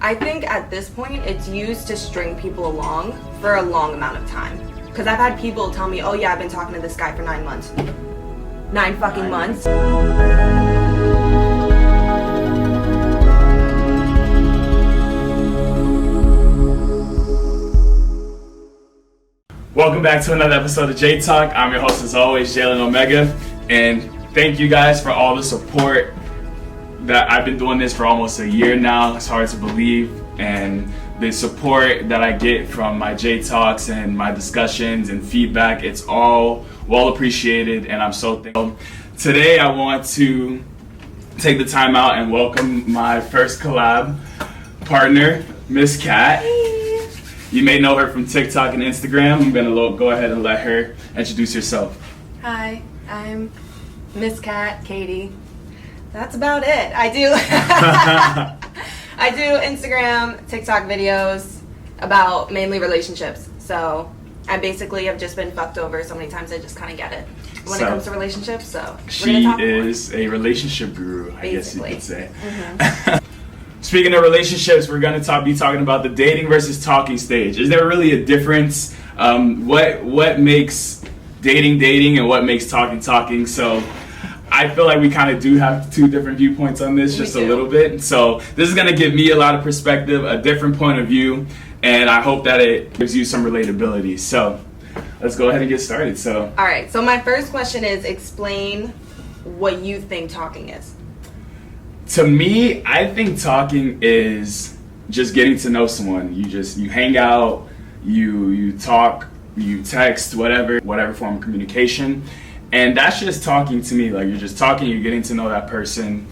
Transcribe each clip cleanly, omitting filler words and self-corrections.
I think at this point, it's used to string people along for a long amount of time. Because I've had people tell me, oh yeah, I've been talking to this guy for 9 months. 9 fucking months. Welcome back to another episode of JayTalk. I'm your host as always, Jalen Omega. And thank you guys for all the support. That I've been doing this for almost a year now. It's hard to believe, and the support that I get from my JayTalks and my discussions and feedback, it's all well appreciated, and I'm so thankful. Today I want to take the time out and welcome my first collab partner, Miss Kat. Hey. You may know her from TikTok and Instagram. I'm gonna go ahead and let her introduce herself. Hi, I'm Miss Kat, Katie. That's about it. I do I do Instagram, TikTok videos about mainly relationships. So I basically have just been fucked over so many times I just kind of get it when it comes to relationships. So she is a relationship guru, I guess you could say. Mm-hmm. Speaking of relationships, we're going to be talking about the dating versus talking stage. Is there really a difference? What makes dating and what makes talking? So I feel like we kind of do have two different viewpoints on this, just a little bit. So this is going to give me a lot of perspective, a different point of view, and I hope that it gives you some relatability. So let's go ahead and get started. So all right. So my first question is, explain what you think talking is. To me, I think talking is just getting to know someone. You hang out, you talk, you text, whatever form of communication. And that's just talking to me. Like, you're just talking, you're getting to know that person.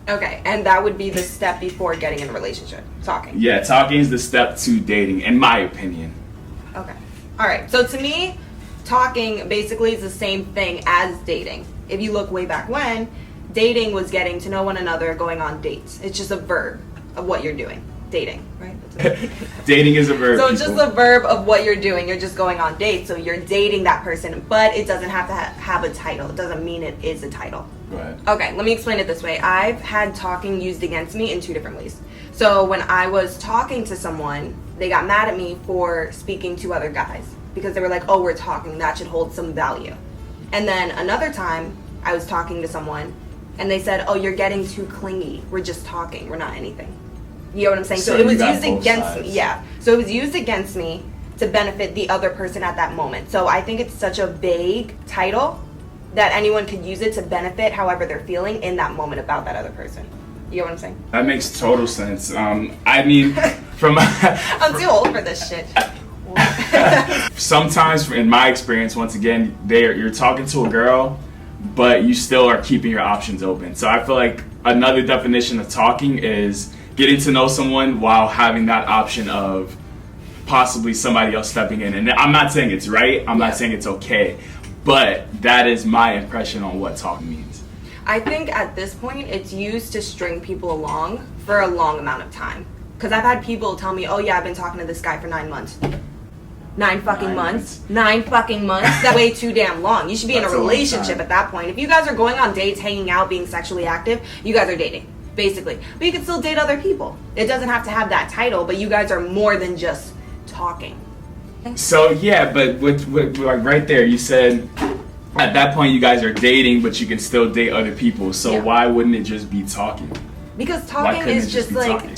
Okay, and that would be the step before getting in a relationship, talking. Yeah, talking is the step to dating, in my opinion. Okay. All right, so to me, talking basically is the same thing as dating. If you look way back when, dating was getting to know one another, going on dates. It's just a verb of what you're doing. Dating, right? Dating is a verb. So it's just a verb of what you're doing. You're just going on dates. So you're dating that person, but it doesn't have to have a title. It doesn't mean it is a title. Right. Okay, let me explain it this way. I've had talking used against me in 2 different ways. So when I was talking to someone, they got mad at me for speaking to other guys because they were like, oh, we're talking. That should hold some value. And then another time, I was talking to someone, and they said, oh, you're getting too clingy. We're just talking. We're not anything. You know what I'm saying? So it was used against me. Yeah. So it was used against me to benefit the other person at that moment. So I think it's such a vague title that anyone could use it to benefit however they're feeling in that moment about that other person. You know what I'm saying? That makes total sense. I mean, I'm too old for this shit. Sometimes, in my experience, once again, you're talking to a girl, but you still are keeping your options open. So I feel like another definition of talking is getting to know someone while having that option of possibly somebody else stepping in. And I'm not saying it's right, I'm not saying it's okay, but that is my impression on what talking means. I think at this point, it's used to string people along for a long amount of time. Because I've had people tell me, oh yeah, I've been talking to this guy for 9 months. 9 fucking months. 9 fucking months? That's way too damn long. You should be in a relationship at that point. If you guys are going on dates, hanging out, being sexually active, you guys are dating. Basically. But you can still date other people. It doesn't have to have that title, but you guys are more than just talking. So yeah, but with like right there, you said at that point you guys are dating, but you can still date other people. So why wouldn't it just be talking? Because talking is just like,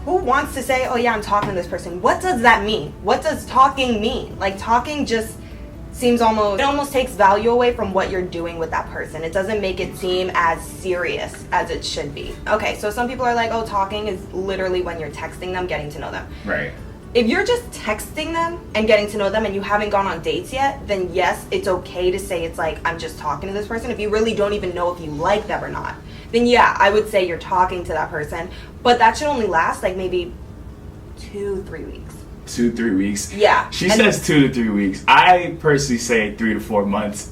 who wants to say, oh yeah, I'm talking to this person? What does that mean? What does talking mean? Like, talking just seems it almost takes value away from what you're doing with that person. It doesn't make it seem as serious as it should be. Okay, so some people are like, oh, talking is literally when you're texting them, getting to know them. Right. If you're just texting them and getting to know them and you haven't gone on dates yet, then yes, it's okay to say it's like, I'm just talking to this person. If you really don't even know if you like them or not, then yeah, I would say you're talking to that person. But that should only last like maybe 2-3 weeks. 2-3 weeks. Yeah. She says 2 to 3 weeks. I personally say 3 to 4 months.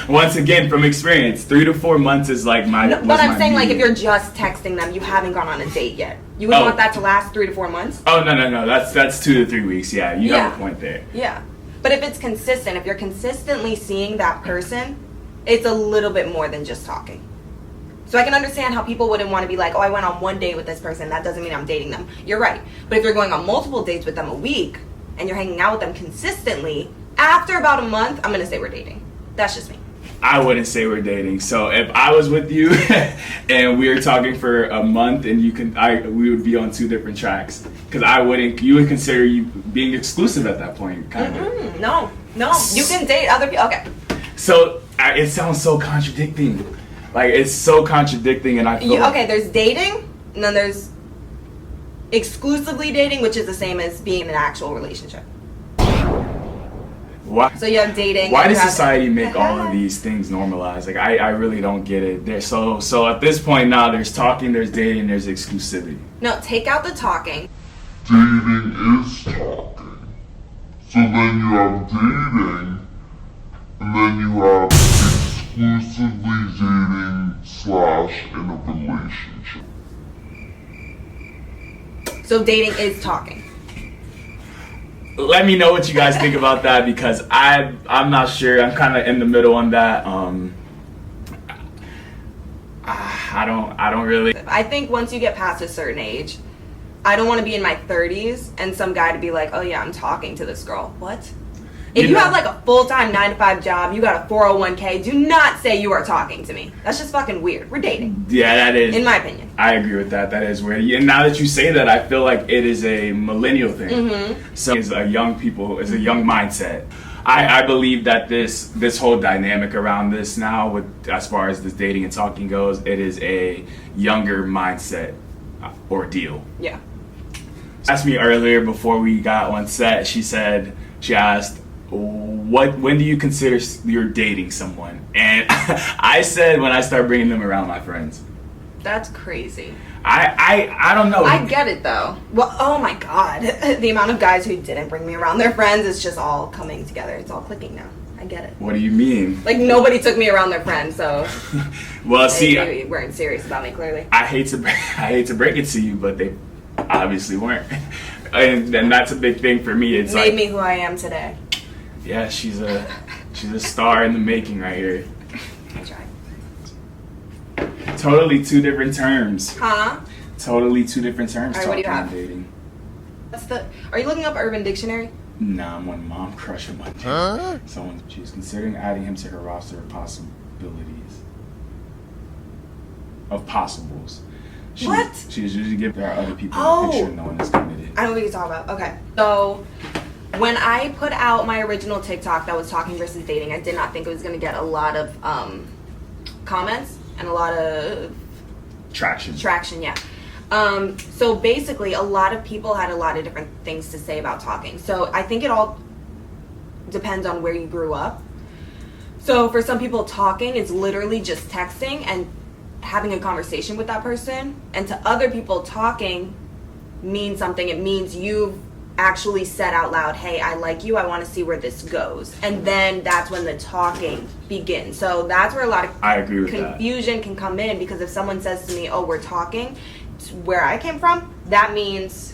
Once again, from experience, 3 to 4 months is like my. No, but I'm saying, like, if you're just texting them, you haven't gone on a date yet. You would want that to last 3 to 4 months. Oh no. That's 2 to 3 weeks. Yeah, you have a point there. Yeah, but if it's consistent, if you're consistently seeing that person, it's a little bit more than just talking. So I can understand how people wouldn't want to be like, oh, I went on one date with this person. That doesn't mean I'm dating them. You're right. But if you're going on multiple dates with them a week and you're hanging out with them consistently, after about a month, I'm going to say we're dating. That's just me. I wouldn't say we're dating. So if I was with you and we were talking for a month and we would be on two different tracks. Because you would consider you being exclusive at that point, kind of. No. You can date other people. Okay. So it sounds so contradicting. Like, it's so contradicting, and I feel okay, there's dating, and then there's exclusively dating, which is the same as being in an actual relationship. Why? So you have dating. Why does society make all of these things normalized? Like, I really don't get it. So at this point now, there's talking, there's dating, there's exclusivity. No, take out the talking. Dating is talking. So then you have dating, and then you have exclusively dating / in a relationship. So dating is talking. Let me know what you guys think about that, because I'm not sure. I'm kind of in the middle on that. I don't really. I think once you get past a certain age, I don't want to be in my 30s and some guy to be like, oh yeah, I'm talking to this girl. What? If you have like a full-time 9-to-5 job, you got a 401k, do not say you are talking to me. That's just fucking weird. We're dating. Yeah, that is. In my opinion. I agree with that. That is weird. And now that you say that, I feel like it is a millennial thing. Mm-hmm. So it's a young mindset. I believe that this whole dynamic around this now, with as far as this dating and talking goes, it is a younger mindset ordeal. Yeah. She asked me earlier before we got on set, she asked, when do you consider you're dating someone? And I said when I start bringing them around my friends. That's crazy. I don't know. I get it though. Well, oh my god. The amount of guys who didn't bring me around their friends is just all coming together. It's all clicking now. I get it. What do you mean? Like, nobody took me around their friends, so well, they weren't serious about me, clearly. I hate to break it to you, but they obviously weren't. And that's a big thing for me. It's made me who I am today. Yeah, she's a star in the making right here. I tried. Totally two different terms. Huh? Totally two different terms. All right, what do you have? Dating. Are you looking up Urban Dictionary? Nah, I'm on mom crush emoji. She's considering adding him to her roster of possibilities. Of possibles. What? She's usually giving there are other people in the picture no one is committed. I know what you're talking about. Okay. So when I put out my original TikTok that was talking versus dating, I did not think it was going to get a lot of comments and a lot of traction, yeah. So basically, a lot of people had a lot of different things to say about talking. So I think it all depends on where you grew up. So for some people, talking is literally just texting and having a conversation with that person. And to other people, talking means something. It means you've actually said out loud, hey, I like you, I want to see where this goes. And then that's when the talking begins. So that's where a lot of confusion can come in, because if someone says to me, oh, we're talking, where I came from, that means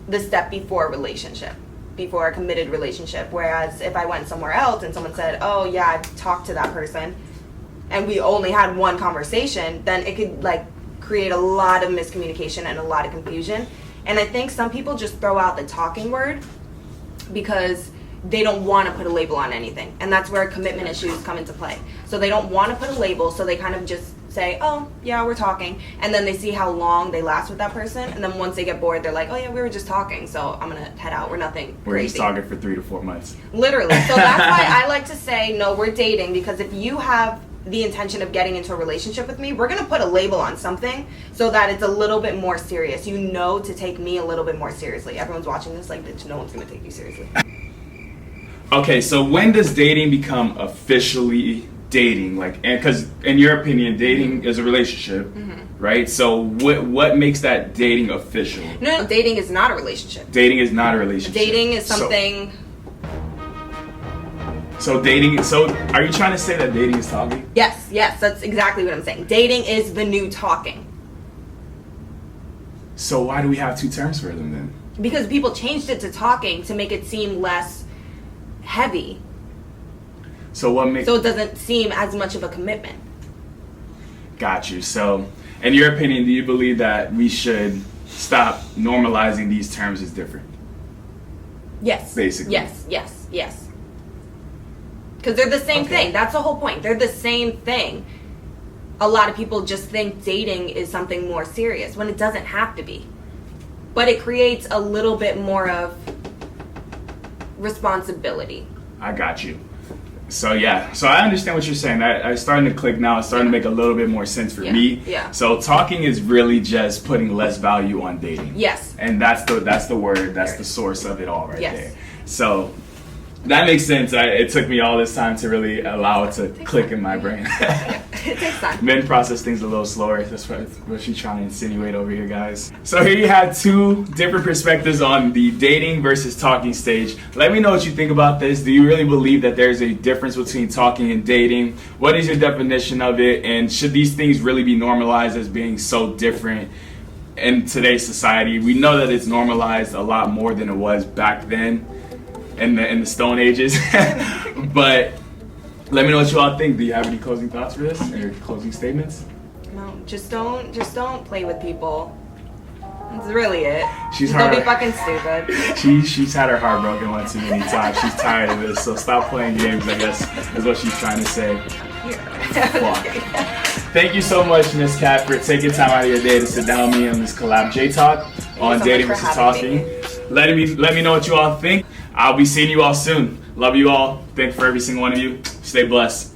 the step before a relationship, before a committed relationship. Whereas if I went somewhere else and someone said, oh yeah, I've talked to that person, and we only had one conversation, then it could like create a lot of miscommunication and a lot of confusion. And I think some people just throw out the talking word because they don't want to put a label on anything. And that's where commitment issues come into play. So they don't want to put a label, so they kind of just say, oh, yeah, we're talking. And then they see how long they last with that person. And then once they get bored, they're like, oh, yeah, we were just talking, so I'm going to head out. We're nothing We're crazy. just talking for 3 to 4 months. Literally. So that's why I like to say, no, we're dating, because if you have the intention of getting into a relationship with me, we're going to put a label on something so that it's a little bit more serious. You know, to take me a little bit more seriously. Everyone's watching this like, bitch, no one's going to take you seriously. Okay, so when does dating become officially dating? Like, and because in your opinion, dating is a relationship, right? So what makes that dating official? No, dating is not a relationship. Dating is not a relationship. Dating is something. So are you trying to say that dating is talking? Yes, that's exactly what I'm saying. Dating is the new talking. So why do we have two terms for them then? Because people changed it to talking to make it seem less heavy. So it doesn't seem as much of a commitment. Got you. So, in your opinion, do you believe that we should stop normalizing these terms as different? Yes. Basically. Yes. Because they're the same thing. That's the whole point. They're the same thing. A lot of people just think dating is something more serious when it doesn't have to be. But it creates a little bit more of responsibility. I got you. So yeah, so I understand what you're saying. It's starting to click now. It's starting to make a little bit more sense for me. Yeah. So talking is really just putting less value on dating. Yes. And that's the word. That's the source of it all right Yes. there. So that makes sense. It took me all this time to really allow it to click in my brain. It takes time. Men process things a little slower. That's what she's trying to insinuate over here, guys. So here you have two different perspectives on the dating versus talking stage. Let me know what you think about this. Do you really believe that there's a difference between talking and dating? What is your definition of it? And should these things really be normalized as being so different in today's society? We know that it's normalized a lot more than it was back then in the Stone Ages. But let me know what you all think. Do you have any closing thoughts for this or closing statements? No, just don't play with people. That's really it. She's Just don't be hard. fucking stupid. She's had her heart broken one too many times. She's tired of this, so stop playing games, I guess, is what she's trying to say. Thank you so much, Miss Cat, for taking time out of your day to sit down with me on this collab JayTalk on so dating much for versus having talking. Let me know what you all think. I'll be seeing you all soon. Love you all. Thank you for every single one of you. Stay blessed.